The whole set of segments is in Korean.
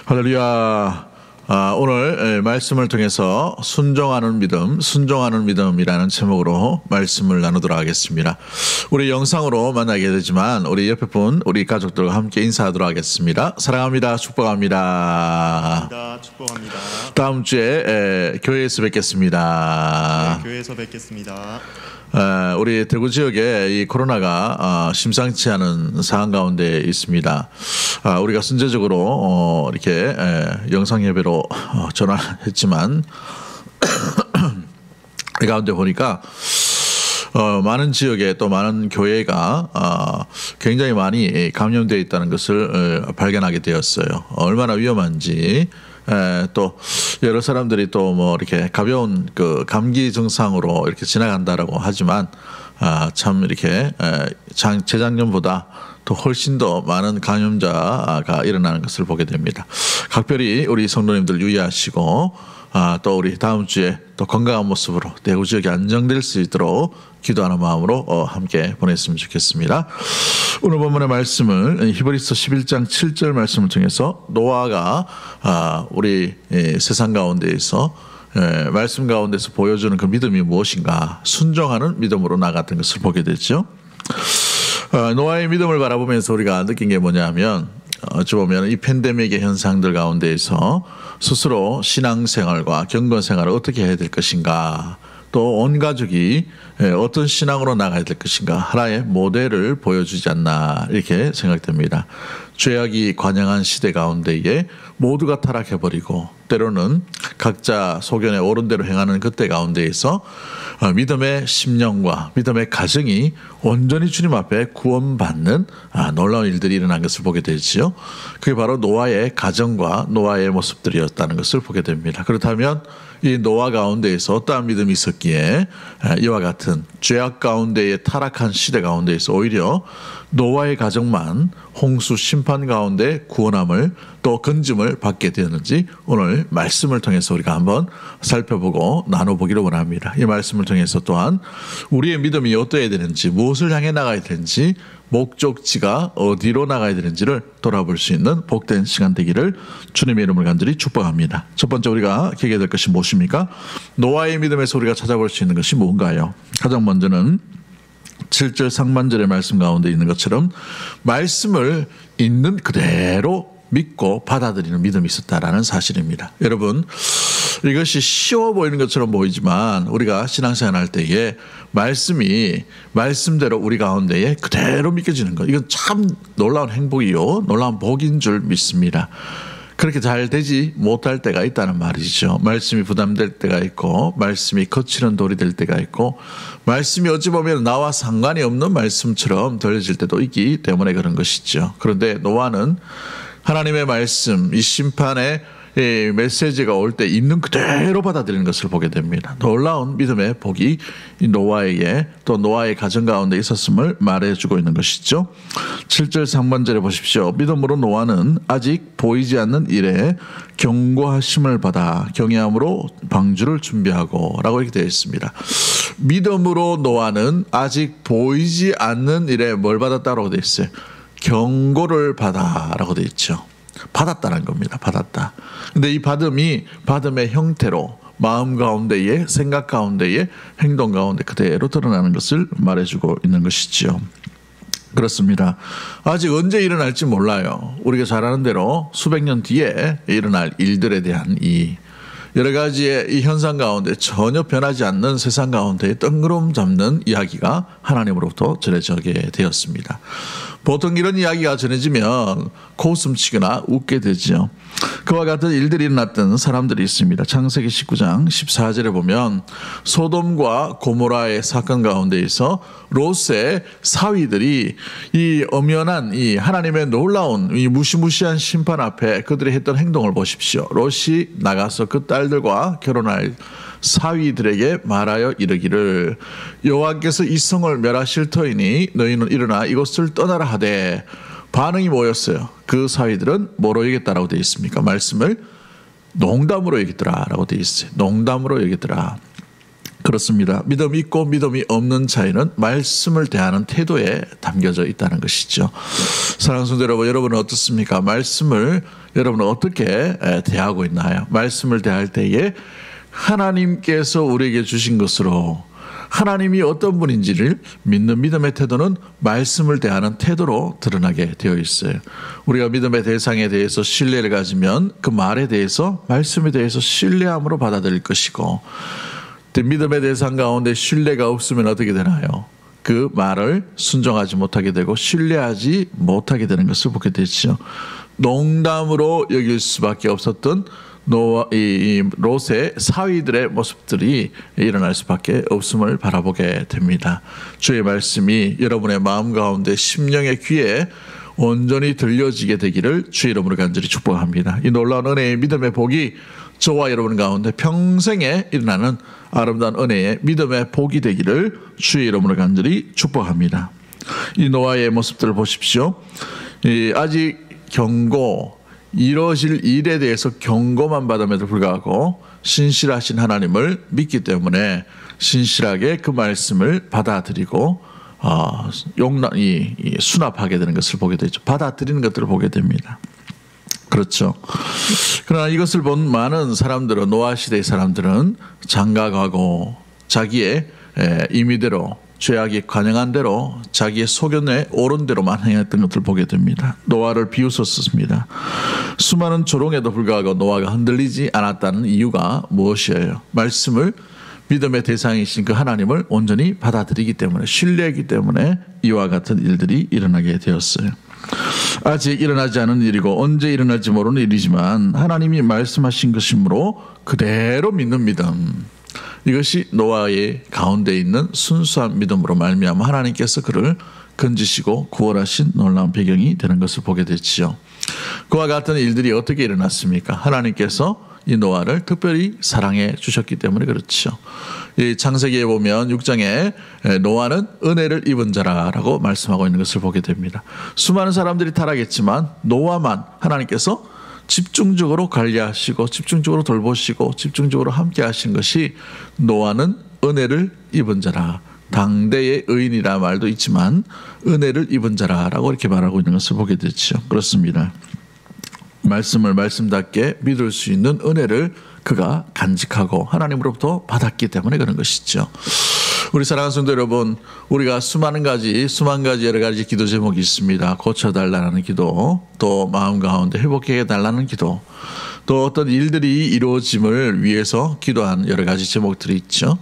할렐루야. 오늘 말씀을 통해서 순종하는 믿음이라는 제목으로 말씀을 나누도록 하겠습니다. 우리 영상으로 만나게 되지만 우리 옆에 분, 우리 가족들과 함께 인사하도록 하겠습니다. 사랑합니다. 축복합니다. 축복합니다. 다음 주에 교회에서 뵙겠습니다. 네, 교회에서 뵙겠습니다. 우리 대구 지역에 이 코로나가 심상치 않은 상황 가운데 있습니다. 우리가 순제적으로 이렇게 영상 예배로 전환했지만 이 가운데 보니까 많은 지역에 또 많은 교회가 굉장히 많이 감염되어 있다는 것을 발견하게 되었어요. 얼마나 위험한지. 또 여러 사람들이 또 뭐 이렇게 가벼운 그 감기 증상으로 이렇게 지나간다라고 하지만 참 이렇게 재작년보다 또 훨씬 더 많은 감염자가 일어나는 것을 보게 됩니다. 각별히 우리 성도님들 유의하시고 또 우리 다음 주에 또 건강한 모습으로 대구 지역이 안정될 수 있도록 기도하는 마음으로 함께 보냈으면 좋겠습니다. 오늘 본문의 말씀을 히브리서 11장 7절 말씀을 통해서 노아가 우리 세상 가운데에서 말씀 가운데서 보여주는 그 믿음이 무엇인가, 순종하는 믿음으로 나갔던 것을 보게 되죠. 노아의 믿음을 바라보면서 우리가 느낀 게 뭐냐면, 어찌 보면 이 팬데믹의 현상들 가운데에서 스스로 신앙생활과 경건생활을 어떻게 해야 될 것인가, 또 온 가족이 어떤 신앙으로 나가야 될 것인가, 하나의 모델을 보여주지 않나 이렇게 생각됩니다. 죄악이 관영한 시대 가운데에 모두가 타락해버리고 때로는 각자 소견에 옳은 대로 행하는 그때 가운데에서 믿음의 심령과 믿음의 가정이 온전히 주님 앞에 구원받는 놀라운 일들이 일어난 것을 보게 되지요. 그게 바로 노아의 가정과 노아의 모습들이었다는 것을 보게 됩니다. 그렇다면 이 노아 가운데에서 어떠한 믿음이 있었기에 이와 같은 죄악 가운데에 타락한 시대 가운데에서 오히려 노아의 가정만 홍수 심판 가운데 구원함을 또 건짐을 받게 되었는지 오늘 말씀을 통해서 우리가 한번 살펴보고 나눠보기를 원합니다. 이 말씀을 통해서 또한 우리의 믿음이 어떠해야 되는지, 무엇을 향해 나가야 되는지, 목적지가 어디로 나가야 되는지를 돌아볼 수 있는 복된 시간 되기를 주님의 이름을 간절히 축복합니다. 첫 번째 우리가 기억해야 될 것이 무엇입니까? 노아의 믿음에서 우리가 찾아볼 수 있는 것이 뭔가요? 가장 먼저는 7절 상반절의 말씀 가운데 있는 것처럼 말씀을 있는 그대로 믿고 받아들이는 믿음이 있었다라는 사실입니다. 여러분, 이것이 쉬워 보이는 것처럼 보이지만 우리가 신앙생활 할 때에 말씀이 말씀대로 우리 가운데에 그대로 믿겨지는 것, 이건 참 놀라운 행복이요, 놀라운 복인 줄 믿습니다. 그렇게 잘 되지 못할 때가 있다는 말이죠. 말씀이 부담될 때가 있고, 말씀이 거치는 돌이 될 때가 있고, 말씀이 어찌 보면 나와 상관이 없는 말씀처럼 들려질 때도 있기 때문에 그런 것이죠. 그런데 노아는 하나님의 말씀, 이 심판의 메시지가 올 때 있는 그대로 받아들이는 것을 보게 됩니다. 놀라운 믿음의 복이 노아에게 또 노아의 가정 가운데 있었음을 말해주고 있는 것이죠. 7절 상반절에 보십시오. 믿음으로 노아는 아직 보이지 않는 일에 경고하심을 받아 경외함으로 방주를 준비하고 라고 이렇게 되어 있습니다. 믿음으로 노아는 아직 보이지 않는 일에 뭘 받았다라고 되어 있어요? 경고를 받아라고 되어 있죠. 받았다는 겁니다. 받았다. 근데 이 받음의 형태로 마음 가운데에, 생각 가운데에, 행동 가운데 그대로 드러나는 것을 말해주고 있는 것이죠. 그렇습니다. 아직 언제 일어날지 몰라요. 우리가 잘 아는 대로 수백 년 뒤에 일어날 일들에 대한 이 여러 가지의 이 현상 가운데 전혀 변하지 않는 세상 가운데 뜬구름 잡는 이야기가 하나님으로부터 전해지게 되었습니다. 보통 이런 이야기가 전해지면 코웃음치거나 웃게 되죠. 그와 같은 일들이 일어났던 사람들이 있습니다. 창세기 19장 14절에 보면 소돔과 고모라의 사건 가운데에서 롯의 사위들이 이 엄연한 이 하나님의 놀라운 이 무시무시한 심판 앞에 그들이 했던 행동을 보십시오. 롯이 나가서 그 딸들과 결혼할 사위들에게 말하여 이르기를 여호와께서 이 성을 멸하실 터이니 너희는 일어나 이곳을 떠나라 하되, 반응이 뭐였어요? 그 사위들은 뭐로 여겼다라고 되어 있습니까? 말씀을 농담으로 여겼더라라고 되어 있어요. 농담으로 여겼더라. 그렇습니다. 믿음이 있고 믿음이 없는 차이는 말씀을 대하는 태도에 담겨져 있다는 것이죠. 사랑하는 성도 여러분, 여러분은 어떻습니까? 말씀을 여러분은 어떻게 대하고 있나요? 말씀을 대할 때에 하나님께서 우리에게 주신 것으로 하나님이 어떤 분인지를 믿는 믿음의 태도는 말씀을 대하는 태도로 드러나게 되어 있어요. 우리가 믿음의 대상에 대해서 신뢰를 가지면 그 말에 대해서 말씀에 대해서 신뢰함으로 받아들일 것이고, 믿음의 대상 가운데 신뢰가 없으면 어떻게 되나요? 그 말을 순종하지 못하게 되고 신뢰하지 못하게 되는 것을 보게 되죠. 농담으로 여길 수밖에 없었던 롯의 사위들의 모습들이 일어날 수밖에 없음을 바라보게 됩니다. 주의 말씀이 여러분의 마음 가운데 심령의 귀에 온전히 들려지게 되기를 주의 이름으로 간절히 축복합니다. 이 놀라운 은혜의 믿음의 복이 저와 여러분 가운데 평생에 일어나는 아름다운 은혜의 믿음의 복이 되기를 주의 이름으로 간절히 축복합니다. 이 노아의 모습들을 보십시오. 아직 이루어질 일에 대해서 경고만 받음에도 불구하고 신실하신 하나님을 믿기 때문에 신실하게 그 말씀을 받아들이고 수납하게 되는 것을 보게 되죠. 받아들이는 것들을 보게 됩니다. 그렇죠. 그러나 이것을 본 많은 사람들은, 노아 시대의 사람들은 장가가고 자기의 임의대로, 죄악이 관영한 대로 자기의 소견에 옳은 대로만 행했던 것을 보게 됩니다. 노아를 비웃었습니다. 수많은 조롱에도 불구하고 노아가 흔들리지 않았다는 이유가 무엇이에요? 말씀을, 믿음의 대상이신 그 하나님을 온전히 받아들이기 때문에, 신뢰하기 때문에 이와 같은 일들이 일어나게 되었어요. 아직 일어나지 않은 일이고 언제 일어날지 모르는 일이지만 하나님이 말씀하신 것이므로 그대로 믿는 믿음, 이것이 노아의 가운데 있는 순수한 믿음으로 말미암아 하나님께서 그를 건지시고 구원하신 놀라운 배경이 되는 것을 보게 됐지요. 그와 같은 일들이 어떻게 일어났습니까? 하나님께서 이 노아를 특별히 사랑해 주셨기 때문에 그렇죠. 이 창세기에 보면 6장에 노아는 은혜를 입은 자라라고 말씀하고 있는 것을 보게 됩니다. 수많은 사람들이 타락했지만 노아만 하나님께서 집중적으로 관리하시고 집중적으로 돌보시고 집중적으로 함께 하신 것이 노아는 은혜를 입은 자라. 당대의 의인이라 말도 있지만 은혜를 입은 자라라고 이렇게 말하고 있는 것을 보게 되죠. 그렇습니다. 말씀을 말씀답게 믿을 수 있는 은혜를 그가 간직하고 하나님으로부터 받았기 때문에 그런 것이죠. 우리 사랑하는 성도 여러분, 우리가 수만 가지 여러 가지 기도 제목이 있습니다. 고쳐달라는 기도, 또 마음 가운데 회복해 달라는 기도, 또 어떤 일들이 이루어짐을 위해서 기도한 여러 가지 제목들이 있죠.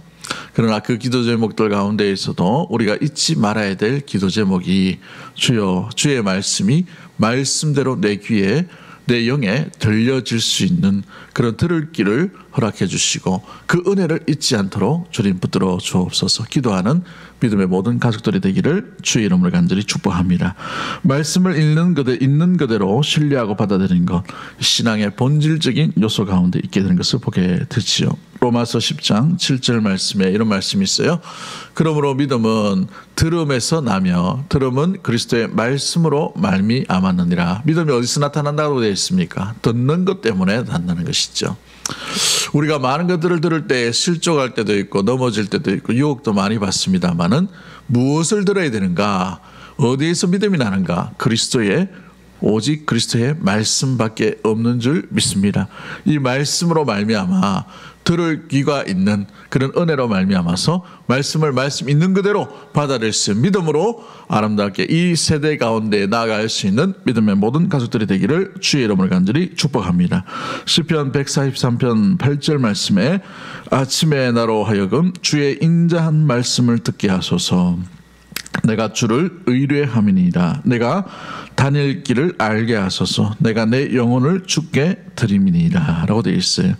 그러나 그 기도 제목들 가운데에서도 우리가 잊지 말아야 될 기도 제목이 주여, 주의 말씀이 말씀대로 내 귀에, 내 영에 들려질 수 있는 그런 들을 길을 허락해 주시고 그 은혜를 잊지 않도록 주님 붙들어 주옵소서. 기도하는 믿음의 모든 가족들이 되기를 주의 이름으로 간절히 축복합니다. 말씀을 있는 그대로 신뢰하고 받아들이는 것, 신앙의 본질적인 요소 가운데 있게 되는 것을 보게 되지요. 로마서 10장 7절 말씀에 이런 말씀이 있어요. 그러므로 믿음은 들음에서 나며 들음은 그리스도의 말씀으로 말미암았느니라. 믿음이 어디서 나타난다고 되어 있습니까? 듣는 것 때문에 나타나는 것이죠. 우리가 많은 것들을 들을 때 실족할 때도 있고 넘어질 때도 있고 유혹도 많이 받습니다만은 무엇을 들어야 되는가? 어디에서 믿음이 나는가? 오직 그리스도의 말씀밖에 없는 줄 믿습니다. 이 말씀으로 말미암아 들을 귀가 있는 그런 은혜로 말미암아서 말씀을 말씀 있는 그대로 받아들일 수 있는 믿음으로 아름답게 이 세대 가운데 나아갈 수 있는 믿음의 모든 가족들이 되기를 주의 이름으로 간절히 축복합니다. 시편 143편 8절 말씀에 아침에 나로 하여금 주의 인자한 말씀을 듣게 하소서. 내가 주를 의뢰함이니이다. 내가 다닐 길을 알게 하소서. 내가 내 영혼을 주께 드림이니이다 라고 되어 있어요.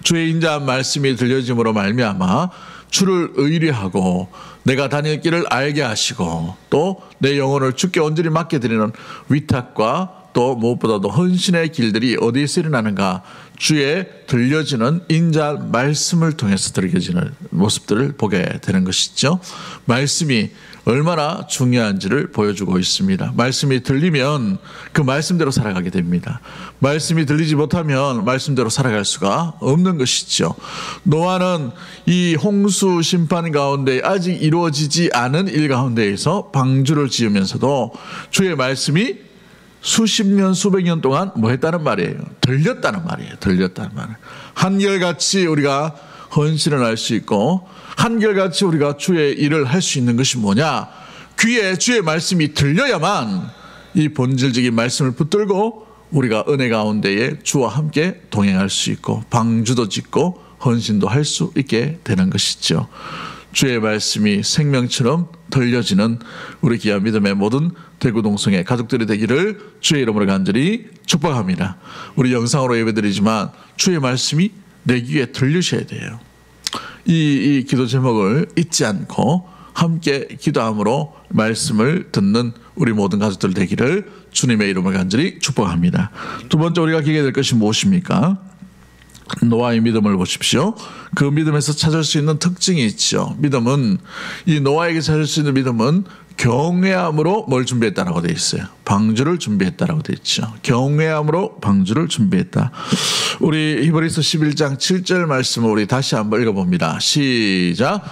주의 인자한 말씀이 들려짐으로 말미암아 주를 의뢰하고 내가 다닐 길을 알게 하시고 또 내 영혼을 주께 온전히 맡게 드리는 위탁과 또 무엇보다도 헌신의 길들이 어디에서 일어나는가? 주의 들려지는 인자한 말씀을 통해서 들려지는 모습들을 보게 되는 것이죠. 말씀이 얼마나 중요한지를 보여주고 있습니다. 말씀이 들리면 그 말씀대로 살아가게 됩니다. 말씀이 들리지 못하면 말씀대로 살아갈 수가 없는 것이죠. 노아는 이 홍수 심판 가운데 아직 이루어지지 않은 일 가운데에서 방주를 지으면서도 주의 말씀이 수십 년 수백 년 동안 뭐 했다는 말이에요? 들렸다는 말이에요. 들렸다는 말이에요. 한결같이 우리가 헌신을 할 수 있고 한결같이 우리가 주의 일을 할 수 있는 것이 뭐냐? 귀에 주의 말씀이 들려야만 이 본질적인 말씀을 붙들고 우리가 은혜 가운데에 주와 함께 동행할 수 있고 방주도 짓고 헌신도 할 수 있게 되는 것이죠. 주의 말씀이 생명처럼 들려지는 우리 귀한 믿음의 모든 대구동성의 가족들이 되기를 주의 이름으로 간절히 축복합니다. 우리 영상으로 예배드리지만 주의 말씀이 내 귀에 들리셔야 돼요. 이 기도 제목을 잊지 않고 함께 기도함으로 말씀을 듣는 우리 모든 가족들 되기를 주님의 이름을 간절히 축복합니다. 두 번째 우리가 기게 될 것이 무엇입니까? 노아의 믿음을 보십시오. 그 믿음에서 찾을 수 있는 특징이 있죠. 믿음은 이 노아에게 찾을 수 있는 믿음은 경외함으로 뭘 준비했다라고 되어 있어요. 방주를 준비했다라고 되어 있죠. 경외함으로 방주를 준비했다. 우리 히브리서 11장 7절 말씀을 우리 다시 한번 읽어봅니다. 시작.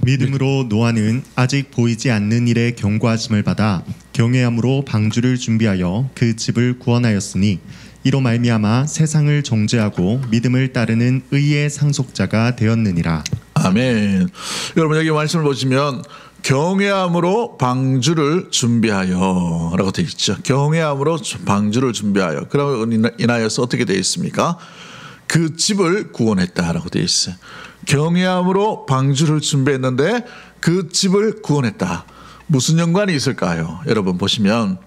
믿음으로 노아는 아직 보이지 않는 일에 경고하심을 받아 경외함으로 방주를 준비하여 그 집을 구원하였으니 이로 말미암아 세상을 정죄하고 믿음을 따르는 의의 상속자가 되었느니라. 아멘. 여러분 여기 말씀을 보시면 경외함으로 방주를 준비하여 라고 되어 있죠. 경외함으로 방주를 준비하여. 그러고 인하여서 어떻게 되어 있습니까? 그 집을 구원했다라고 되어 있어요. 경외함으로 방주를 준비했는데 그 집을 구원했다. 무슨 연관이 있을까요? 여러분 보시면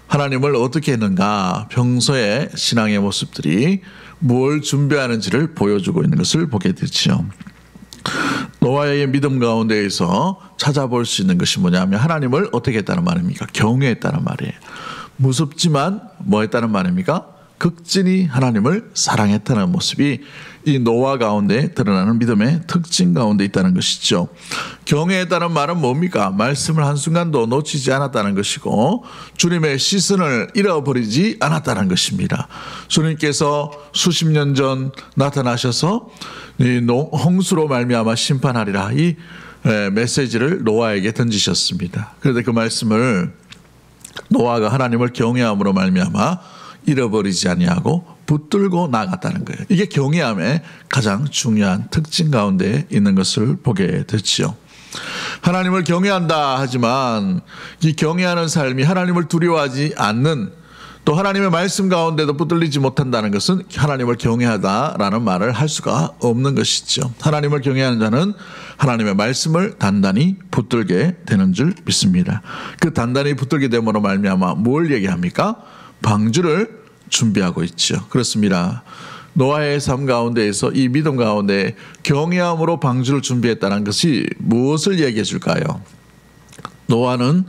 하나님을 어떻게 했는가, 평소에 신앙의 모습들이 뭘 준비하는지를 보여주고 있는 것을 보게 되죠. 노아의 믿음 가운데에서 찾아볼 수 있는 것이 뭐냐면 하나님을 어떻게 했다는 말입니까? 경외했다는 말이에요. 무섭지만 뭐 했다는 말입니까? 극진히 하나님을 사랑했다는 모습이 이 노아 가운데 드러나는 믿음의 특징 가운데 있다는 것이죠. 경외했다는 말은 뭡니까? 말씀을 한순간도 놓치지 않았다는 것이고 주님의 시선을 잃어버리지 않았다는 것입니다. 주님께서 수십 년 전 나타나셔서 이 홍수로 말미암아 심판하리라 이 메시지를 노아에게 던지셨습니다. 그런데 그 말씀을 노아가 하나님을 경외함으로 말미암아 잃어버리지 아니하고 붙들고 나갔다는 거예요. 이게 경외함의 가장 중요한 특징 가운데 있는 것을 보게 됐지요. 하나님을 경외한다 하지만 이 경외하는 삶이 하나님을 두려워하지 않는, 또 하나님의 말씀 가운데도 붙들리지 못한다는 것은 하나님을 경외하다라는 말을 할 수가 없는 것이죠. 하나님을 경외하는 자는 하나님의 말씀을 단단히 붙들게 되는 줄 믿습니다. 그 단단히 붙들게 됨으로 말미암아 뭘 얘기합니까? 방주를 준비하고 있죠. 그렇습니다. 노아의 삶 가운데에서 이 믿음 가운데 경외함으로 방주를 준비했다는 것이 무엇을 얘기해 줄까요? 노아는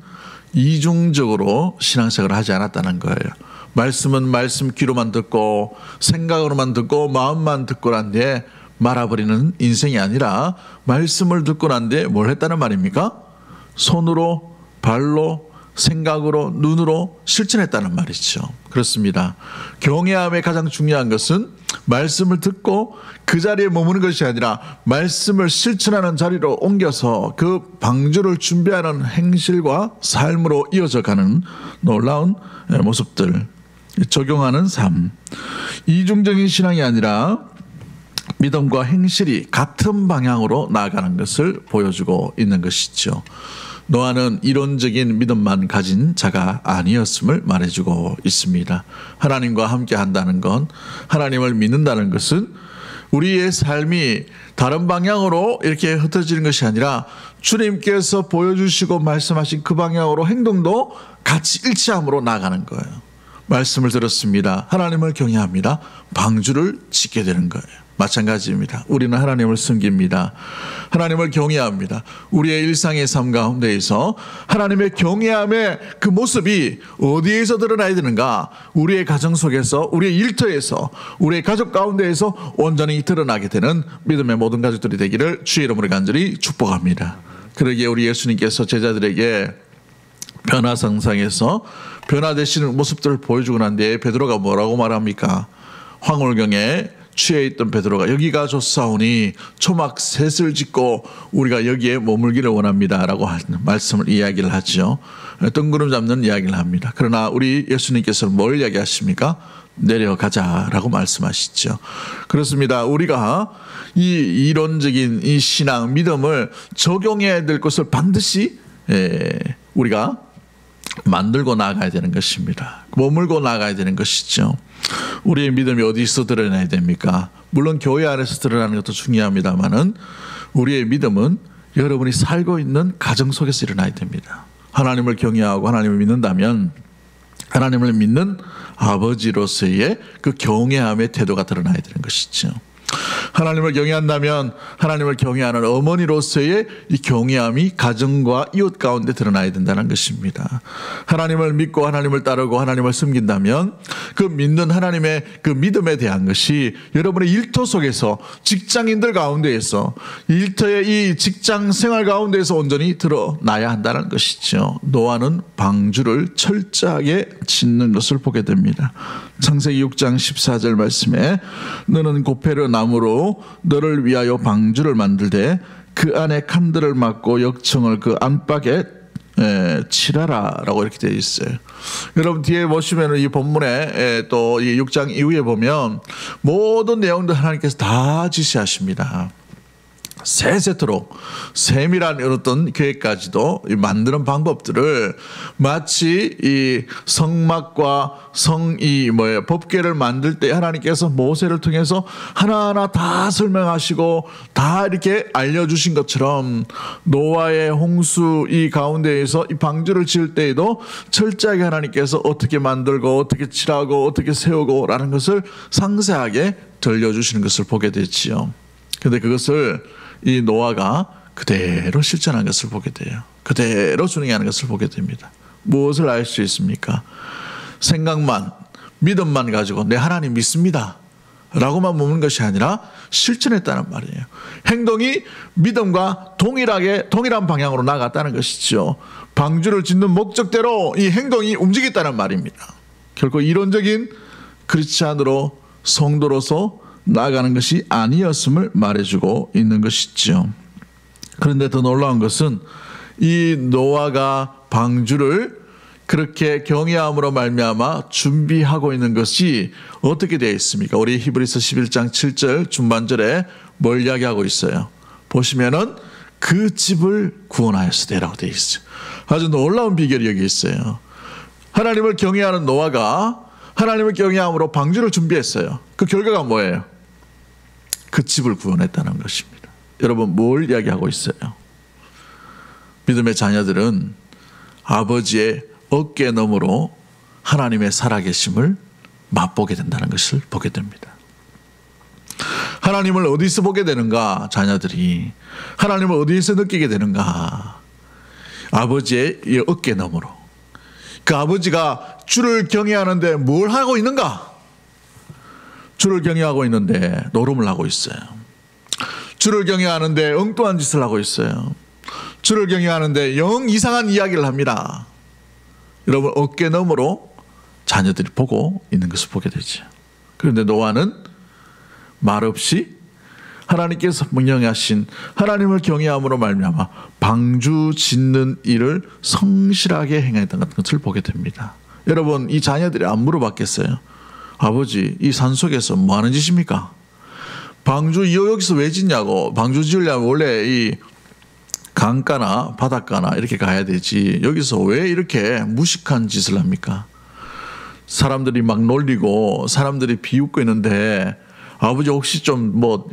이중적으로 신앙생활을 하지 않았다는 거예요. 말씀은 말씀 귀로만 듣고 생각으로만 듣고 마음만 듣고 난 뒤에 말아버리는 인생이 아니라 말씀을 듣고 난 뒤에 뭘 했다는 말입니까? 손으로, 발로, 생각으로, 눈으로 실천했다는 말이죠. 그렇습니다. 경외함의 가장 중요한 것은 말씀을 듣고 그 자리에 머무는 것이 아니라 말씀을 실천하는 자리로 옮겨서 그 방주를 준비하는 행실과 삶으로 이어져 가는 놀라운 모습들, 적용하는 삶. 이중적인 신앙이 아니라 믿음과 행실이 같은 방향으로 나아가는 것을 보여주고 있는 것이죠. 노아는 이론적인 믿음만 가진 자가 아니었음을 말해주고 있습니다. 하나님과 함께 한다는 건, 하나님을 믿는다는 것은 우리의 삶이 다른 방향으로 이렇게 흩어지는 것이 아니라 주님께서 보여주시고 말씀하신 그 방향으로 행동도 같이 일치함으로 나가는 거예요. 말씀을 들었습니다. 하나님을 경외합니다. 방주를 짓게 되는 거예요. 마찬가지입니다. 우리는 하나님을 섬깁니다. 하나님을 경외합니다. 우리의 일상의 삶 가운데에서 하나님의 경외함의 그 모습이 어디에서 드러나야 되는가? 우리의 가정 속에서, 우리의 일터에서, 우리의 가족 가운데에서 온전히 드러나게 되는 믿음의 모든 가족들이 되기를 주의 이름으로 간절히 축복합니다. 그러기에 우리 예수님께서 제자들에게 변화상상에서 변화되시는 모습들을 보여주고 난 뒤에 베드로가 뭐라고 말합니까? 황홀경에 취해 있던 베드로가 여기가 좋사오니 초막 셋을 짓고 우리가 여기에 머물기를 원합니다라고 말씀을 이야기를 하죠. 뜬구름 잡는 이야기를 합니다. 그러나 우리 예수님께서는 뭘 이야기하십니까? 내려가자라고 말씀하시죠. 그렇습니다. 우리가 이 이론적인 이 신앙 믿음을 적용해야 될 것을 반드시 우리가 만들고 나가야 되는 것입니다. 머물고 나가야 되는 것이죠. 우리의 믿음이 어디서 드러나야 됩니까? 물론 교회 안에서 드러나는 것도 중요합니다만은 우리의 믿음은 여러분이 살고 있는 가정 속에서 일어나야 됩니다. 하나님을 경외하고 하나님을 믿는다면 하나님을 믿는 아버지로서의 그 경외함의 태도가 드러나야 되는 것이죠. 하나님을 경외한다면 하나님을 경외하는 어머니로서의 이 경외함이 가정과 이웃 가운데 드러나야 된다는 것입니다. 하나님을 믿고 하나님을 따르고 하나님을 섬긴다면 그 믿는 하나님의 그 믿음에 대한 것이 여러분의 일터 속에서 직장인들 가운데에서 일터의 이 직장 생활 가운데에서 온전히 드러나야 한다는 것이죠. 노아는 방주를 철저하게 짓는 것을 보게 됩니다. 창세기 6장 14절 말씀에 너는 고페르 나무로 너를 위하여 방주를 만들되 그 안에 칸들을 막고 역청을 그 안팎에 칠하라 라고 이렇게 되어 있어요. 여러분 뒤에 보시면 이 본문에 또 이 6장 이후에 보면 모든 내용들 하나님께서 다 지시하십니다. 세세토록 세밀한 어떤 계획까지도 만드는 방법들을 마치 이 성막과 법궤를 만들 때 하나님께서 모세를 통해서 하나하나 다 설명하시고 다 이렇게 알려주신 것처럼 노아의 홍수 이 가운데에서 이 방주를 지을 때에도 철저하게 하나님께서 어떻게 만들고 어떻게 칠하고 어떻게 세우고 라는 것을 상세하게 들려주시는 것을 보게 되지요. 그런데 그것을 이 노아가 그대로 실천한 것을 보게 돼요. 그대로 준행하는 것을 보게 됩니다. 무엇을 알 수 있습니까? 생각만 믿음만 가지고 내 하나님 믿습니다 라고만 묻는 것이 아니라 실천했다는 말이에요. 행동이 믿음과 동일한 방향으로 나갔다는 것이죠. 방주를 짓는 목적대로 이 행동이 움직였다는 말입니다. 결코 이론적인 크리스찬으로 성도로서 나아가는 것이 아니었음을 말해주고 있는 것이죠. 그런데 더 놀라운 것은 이 노아가 방주를 그렇게 경외함으로 말미암아 준비하고 있는 것이 어떻게 되어 있습니까? 우리 히브리서 11장 7절 중반절에 뭘 이야기하고 있어요? 보시면은 그 집을 구원하였으되라고 되어 있어요. 아주 놀라운 비결이 여기 있어요. 하나님을 경외하는 노아가 하나님을 경외함으로 방주를 준비했어요. 그 결과가 뭐예요? 그 집을 구원했다는 것입니다. 여러분 뭘 이야기하고 있어요? 믿음의 자녀들은 아버지의 어깨 너머로 하나님의 살아계심을 맛보게 된다는 것을 보게 됩니다. 하나님을 어디서 보게 되는가? 자녀들이 하나님을 어디서 느끼게 되는가? 아버지의 어깨 너머로. 그 아버지가 주를 경외하는데 뭘 하고 있는가? 주를 경외하고 있는데 노름을 하고 있어요. 주를 경외하는데 엉뚱한 짓을 하고 있어요. 주를 경외하는데 영 이상한 이야기를 합니다. 여러분 어깨 너머로 자녀들이 보고 있는 것을 보게 되죠. 그런데 노아는 말없이 하나님께서 명령하신 하나님을 경외함으로 말미암아 방주 짓는 일을 성실하게 행했던 것을 보게 됩니다. 여러분 이 자녀들이 안 물어봤겠어요? 아버지 이 산속에서 뭐 하는 짓입니까? 방주 여기서 왜 짓냐고. 방주 지으려면 원래 이 강가나 바닷가나 이렇게 가야 되지 여기서 왜 이렇게 무식한 짓을 합니까? 사람들이 막 놀리고 사람들이 비웃고 있는데 아버지 혹시 좀 뭐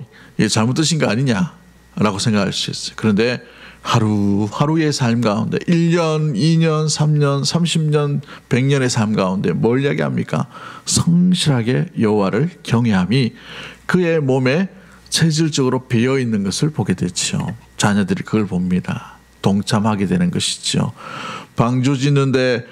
잘못되신 거 아니냐 라고 생각할 수 있어요. 그런데 하루의 삶 가운데 1년, 2년, 3년, 30년, 100년의 삶 가운데 뭘 이야기합니까? 성실하게 여호와를 경외함이 그의 몸에 체질적으로 배어 있는 것을 보게 되죠. 자녀들이 그걸 봅니다. 동참하게 되는 것이죠. 방주 짓는데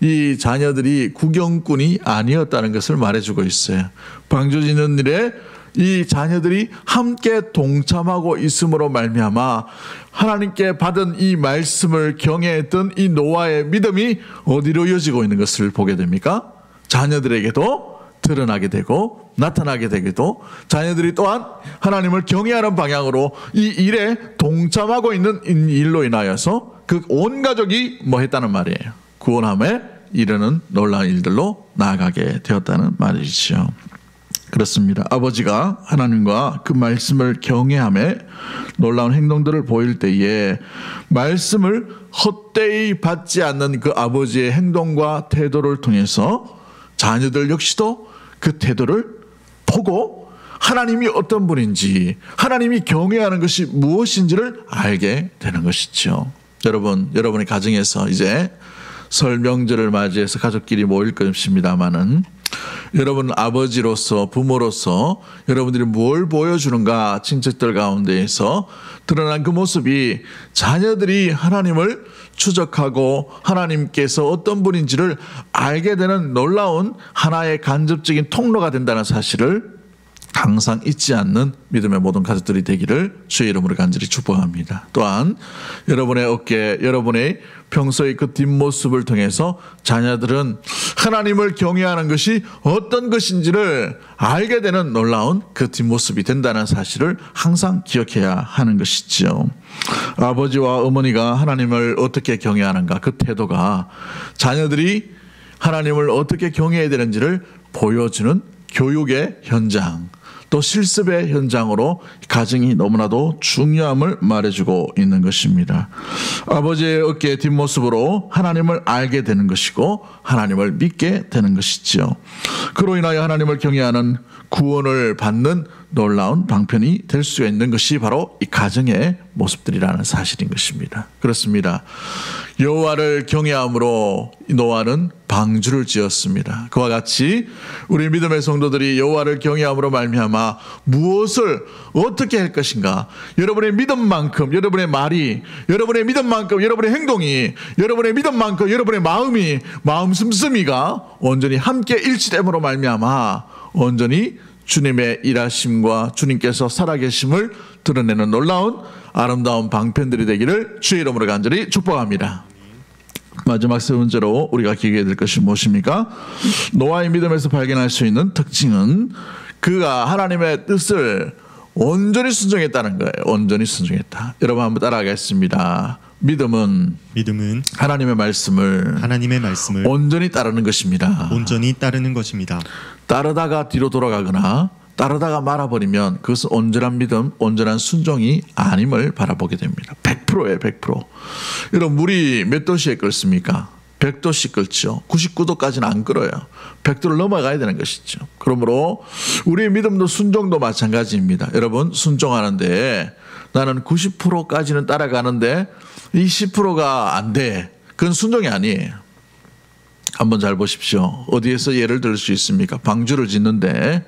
이 자녀들이 구경꾼이 아니었다는 것을 말해주고 있어요. 방주 짓는 일에 이 자녀들이 함께 동참하고 있음으로 말미암아 하나님께 받은 이 말씀을 경외했던 이 노아의 믿음이 어디로 이어지고 있는 것을 보게 됩니까? 자녀들에게도 드러나게 되고 나타나게 되기도, 자녀들이 또한 하나님을 경외하는 방향으로 이 일에 동참하고 있는 일로 인하여서 그 온 가족이 뭐 했다는 말이에요. 구원함에 이르는 놀라운 일들로 나아가게 되었다는 말이죠. 그렇습니다. 아버지가 하나님과 그 말씀을 경외함에 놀라운 행동들을 보일 때에 말씀을 헛되이 받지 않는 그 아버지의 행동과 태도를 통해서 자녀들 역시도 그 태도를 보고 하나님이 어떤 분인지, 하나님이 경외하는 것이 무엇인지를 알게 되는 것이죠. 여러분, 여러분의 가정에서 이제 설 명절을 맞이해서 가족끼리 모일 것입니다마는, 여러분 아버지로서, 부모로서 여러분들이 뭘 보여주는가, 친척들 가운데에서 드러난 그 모습이 자녀들이 하나님을 추적하고 하나님께서 어떤 분인지를 알게 되는 놀라운 하나의 간접적인 통로가 된다는 사실을 항상 잊지 않는 믿음의 모든 가족들이 되기를 주의 이름으로 간절히 축복합니다. 또한 여러분의 어깨, 여러분의 평소의 그 뒷모습을 통해서 자녀들은 하나님을 경외하는 것이 어떤 것인지를 알게 되는 놀라운 그 뒷모습이 된다는 사실을 항상 기억해야 하는 것이지요. 아버지와 어머니가 하나님을 어떻게 경외하는가, 그 태도가 자녀들이 하나님을 어떻게 경외해야 되는지를 보여주는 교육의 현장, 또 실습의 현장으로 가정이 너무나도 중요함을 말해주고 있는 것입니다. 아버지의 어깨의 뒷모습으로 하나님을 알게 되는 것이고 하나님을 믿게 되는 것이지요. 그로 인하여 하나님을 경외하는 구원을 받는 놀라운 방편이 될 수 있는 것이 바로 이 가정의 모습들이라는 사실인 것입니다. 그렇습니다. 여호와를 경외함으로 노아는 방주를 지었습니다. 그와 같이 우리 믿음의 성도들이 여호와를 경외함으로 말미암아 무엇을 어떻게 할 것인가, 여러분의 믿음만큼 여러분의 말이, 여러분의 믿음만큼 여러분의 행동이, 여러분의 믿음만큼 여러분의 마음이, 마음 씀씀이가 온전히 함께 일치됨으로 말미암아 온전히 주님의 일하심과 주님께서 살아계심을 드러내는 놀라운 아름다운 방편들이 되기를 주의 이름으로 간절히 축복합니다. 마지막 세 번째로 우리가 기억해야 될 것이 무엇입니까? 노아의 믿음에서 발견할 수 있는 특징은 그가 하나님의 뜻을 온전히 순종했다는 거예요. 온전히 순종했다. 여러분 한번 따라하겠습니다. 믿음은 하나님의 말씀을 온전히 따르는 것입니다. 온전히 따르는 것입니다. 따르다가 뒤로 돌아가거나 따르다가 말아버리면 그것은 온전한 믿음, 온전한 순종이 아님을 바라보게 됩니다. 100%예요. 100%. 여러분 물이 몇 도씨에 끓습니까? 100도씩 끓죠. 99도까지는 안 끓어요. 100도를 넘어가야 되는 것이죠. 그러므로 우리의 믿음도 순종도 마찬가지입니다. 여러분 순종하는데 나는 90%까지는 따라가는데 이 10%가 안 돼. 그건 순종이 아니에요. 한번 잘 보십시오. 어디에서 예를 들 수 있습니까? 방주를 짓는데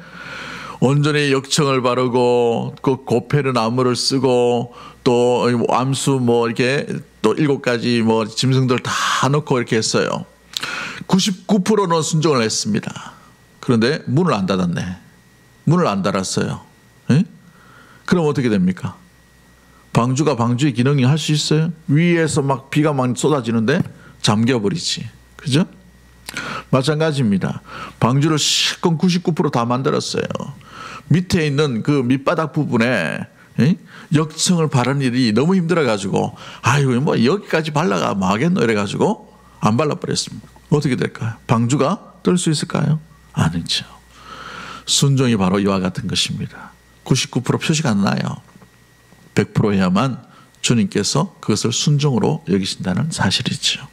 온전히 역청을 바르고 그 고페르 나무를 쓰고 또 암수 뭐 이렇게 또 7가지 뭐 짐승들 다 넣고 이렇게 했어요. 99%는 순종을 했습니다. 그런데 문을 안 닫았네. 문을 안 닫았어요. 에? 그럼 어떻게 됩니까? 방주가 방주의 기능이 할 수 있어요? 위에서 막 비가 막 쏟아지는데 잠겨버리지. 그죠? 마찬가지입니다. 방주를 실컷 99% 다 만들었어요. 밑에 있는 그 밑바닥 부분에 역청을 바르는 일이 너무 힘들어가지고 아이고 뭐 여기까지 발라가 뭐 하겠노 이래가지고 안 발라버렸습니다. 어떻게 될까요? 방주가 뜰 수 있을까요? 아니죠. 순종이 바로 이와 같은 것입니다. 99% 표시가 안 나요. 100% 해야만 주님께서 그것을 순종으로 여기신다는 사실이죠.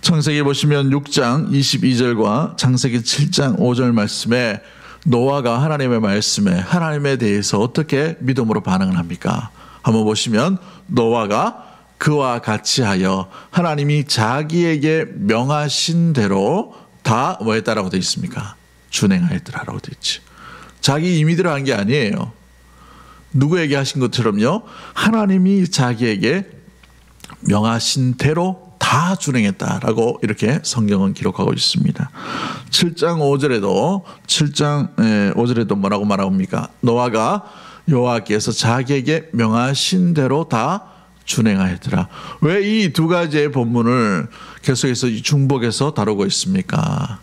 창세기 보시면 6장 22절과 창세기 7장 5절 말씀에 노아가 하나님의 말씀에 하나님에 대해서 어떻게 믿음으로 반응을 합니까? 한번 보시면 노아가 그와 같이 하여 하나님이 자기에게 명하신 대로 다 뭐 했다라고 되어 있습니까? 준행하였더라라고 되어 있죠. 자기 임의대로 한 게 아니에요. 누구에게 하신 것처럼요. 하나님이 자기에게 명하신 대로 다 준행했다라고 이렇게 성경은 기록하고 있습니다. 7장 5절에도 뭐라고 말합니까? 노아가 여호와께서 자기에게 명하신 대로 다 준행하였더라. 왜 이 두 가지의 본문을 계속해서 중복해서 다루고 있습니까?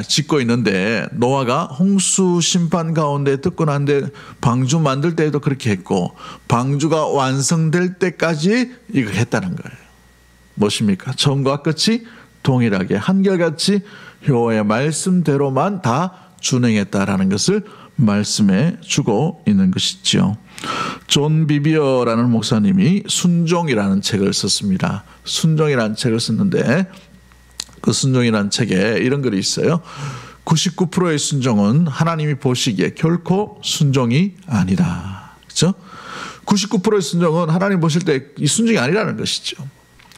짓고 있는데 노아가 홍수 심판 가운데 듣고 난데 방주 만들 때에도 그렇게 했고 방주가 완성될 때까지 이거 했다는 거예요. 무엇입니까? 처음과 끝이 동일하게 한결같이 여호와의 말씀대로만 다 준행했다라는 것을 말씀해 주고 있는 것이지요. 존 비비어라는 목사님이 순종이라는 책을 썼습니다. 순종이라는 책을 썼는데 그 순종이라는 책에 이런 글이 있어요. 99%의 순종은 하나님이 보시기에 결코 순종이 아니다. 그렇죠? 99%의 순종은 하나님 보실 때 이 순종이 아니라는 것이죠.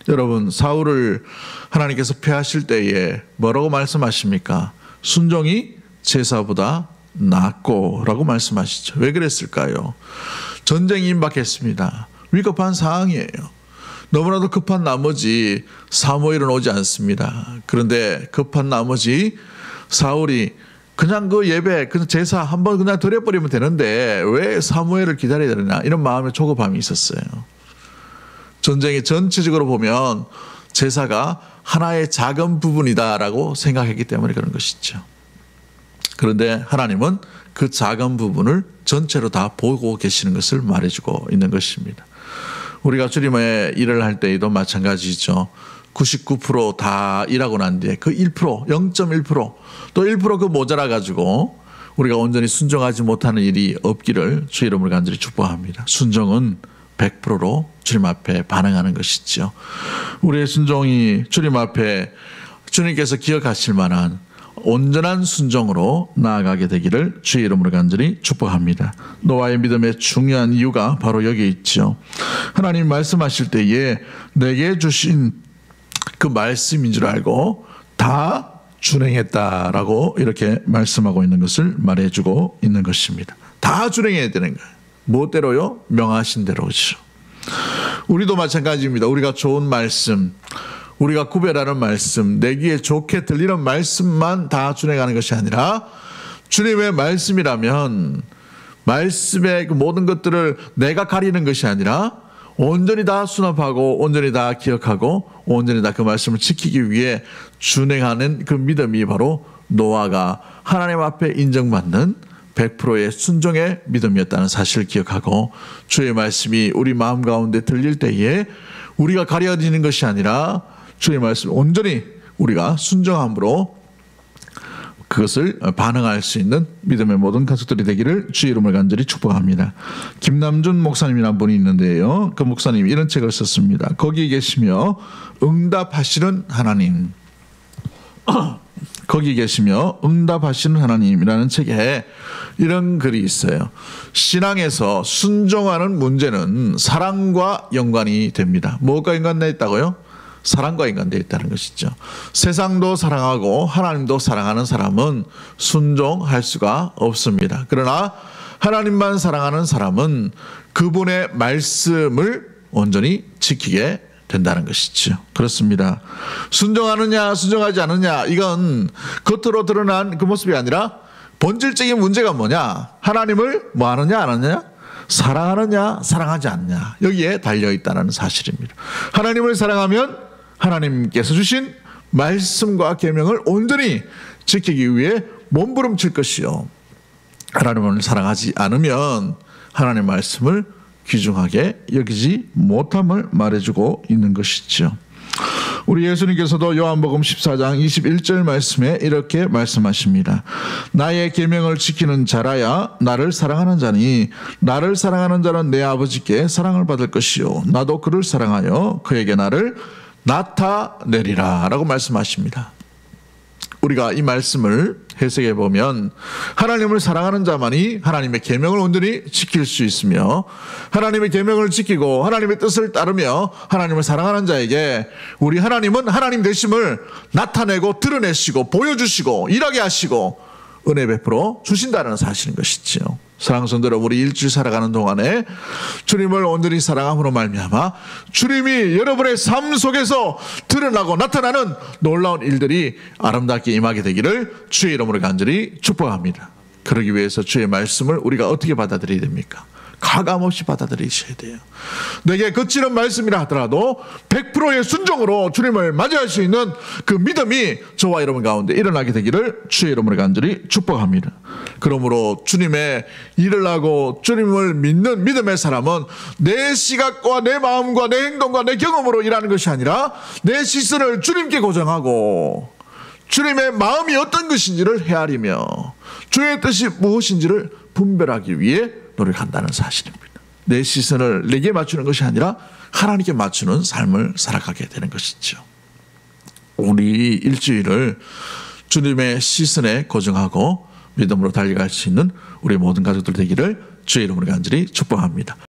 여러분, 사울을 하나님께서 패하실 때에 뭐라고 말씀하십니까? 순종이 제사보다 낫고 라고 말씀하시죠. 왜 그랬을까요? 전쟁이 임박했습니다. 위급한 상황이에요. 너무나도 급한 나머지 사무엘은 오지 않습니다. 그런데 급한 나머지 사울이 그냥 그 예배, 그 제사 한번 그냥 드려버리면 되는데 왜 사무엘을 기다려야 되느냐, 이런 마음의 조급함이 있었어요. 전쟁이 전체적으로 보면 제사가 하나의 작은 부분이다라고 생각했기 때문에 그런 것이죠. 그런데 하나님은 그 작은 부분을 전체로 다 보고 계시는 것을 말해주고 있는 것입니다. 우리가 주님의 일을 할 때에도 마찬가지죠. 99% 다 일하고 난 뒤에 그 1%, 0.1%, 또 1% 그 모자라 가지고 우리가 온전히 순종하지 못하는 일이 없기를 주 이름으로 간절히 축복합니다. 순종은 100%로 주님 앞에 반응하는 것이죠. 우리의 순종이 주님 앞에 주님께서 기억하실 만한 온전한 순종으로 나아가게 되기를 주의 이름으로 간절히 축복합니다. 노아의 믿음의 중요한 이유가 바로 여기에 있죠. 하나님 말씀하실 때에 내게 주신 그 말씀인 줄 알고 다 준행했다라고 이렇게 말씀하고 있는 것을 말해주고 있는 것입니다. 다 준행해야 되는 거예요. 무엇대로요? 명하신 대로죠. 우리도 마찬가지입니다. 우리가 좋은 말씀, 우리가 구별하는 말씀, 내 귀에 좋게 들리는 말씀만 다 준행하는 것이 아니라 주님의 말씀이라면 말씀의 그 모든 것들을 내가 가리는 것이 아니라 온전히 다 수납하고 온전히 다 기억하고 온전히 다 그 말씀을 지키기 위해 준행하는 그 믿음이 바로 노아가 하나님 앞에 인정받는 100%의 순종의 믿음이었다는 사실을 기억하고 주의 말씀이 우리 마음 가운데 들릴 때에 우리가 가려지는 것이 아니라 주의 말씀 온전히 우리가 순종함으로 그것을 반응할 수 있는 믿음의 모든 가족들이 되기를 주의 이름을 간절히 축복합니다. 김남준 목사님이라는 분이 있는데요. 그 목사님이 이런 책을 썼습니다. 거기 계시며 응답하시는 하나님. 거기 계시며 응답하시는 하나님이라는 책에 이런 글이 있어요. 신앙에서 순종하는 문제는 사랑과 연관이 됩니다. 뭐가 연관되어 있다고요? 사랑과 연관되어 있다는 것이죠. 세상도 사랑하고 하나님도 사랑하는 사람은 순종할 수가 없습니다. 그러나 하나님만 사랑하는 사람은 그분의 말씀을 온전히 지키게 된다는 것이죠. 그렇습니다. 순종하느냐 순종하지 않느냐, 이건 겉으로 드러난 그 모습이 아니라 본질적인 문제가 뭐냐, 하나님을 뭐 하느냐 안 하느냐, 사랑하느냐 사랑하지 않느냐, 여기에 달려있다는 사실입니다. 하나님을 사랑하면 하나님께서 주신 말씀과 계명을 온전히 지키기 위해 몸부림칠 것이요, 하나님을 사랑하지 않으면 하나님의 말씀을 귀중하게 여기지 못함을 말해주고 있는 것이죠. 우리 예수님께서도 요한복음 14장 21절 말씀에 이렇게 말씀하십니다. 나의 계명을 지키는 자라야 나를 사랑하는 자니 나를 사랑하는 자는 내 아버지께 사랑을 받을 것이요 나도 그를 사랑하여 그에게 나를 나타내리라 라고 말씀하십니다. 우리가 이 말씀을 해석해 보면 하나님을 사랑하는 자만이 하나님의 계명을 온전히 지킬 수 있으며 하나님의 계명을 지키고 하나님의 뜻을 따르며 하나님을 사랑하는 자에게 우리 하나님은 하나님 되심을 나타내고 드러내시고 보여주시고 일하게 하시고 은혜 베풀어 주신다는 사실인 것이지요. 사랑하는 성도 여러분, 우리 일주일 살아가는 동안에 주님을 온전히 사랑함으로 말미암아 주님이 여러분의 삶 속에서 드러나고 나타나는 놀라운 일들이 아름답게 임하게 되기를 주의 이름으로 간절히 축복합니다. 그러기 위해서 주의 말씀을 우리가 어떻게 받아들여야 됩니까? 가감없이 받아들이셔야 돼요. 내게 거칠은 말씀이라 하더라도 100%의 순종으로 주님을 맞이할 수 있는 그 믿음이 저와 여러분 가운데 일어나게 되기를 주의 이름으로 간절히 축복합니다. 그러므로 주님의 일을 하고 주님을 믿는 믿음의 사람은 내 시각과 내 마음과 내 행동과 내 경험으로 일하는 것이 아니라 내 시선을 주님께 고정하고 주님의 마음이 어떤 것인지를 헤아리며 주의 뜻이 무엇인지를 분별하기 위해 노력한다는 사실입니다. 내 시선을 내게 맞추는 것이 아니라 하나님께 맞추는 삶을 살아가게 되는 것이죠. 우리 일주일을 주님의 시선에 고정하고 믿음으로 달려갈 수 있는 우리 모든 가족들 되기를 주의 이름으로 간절히 축복합니다.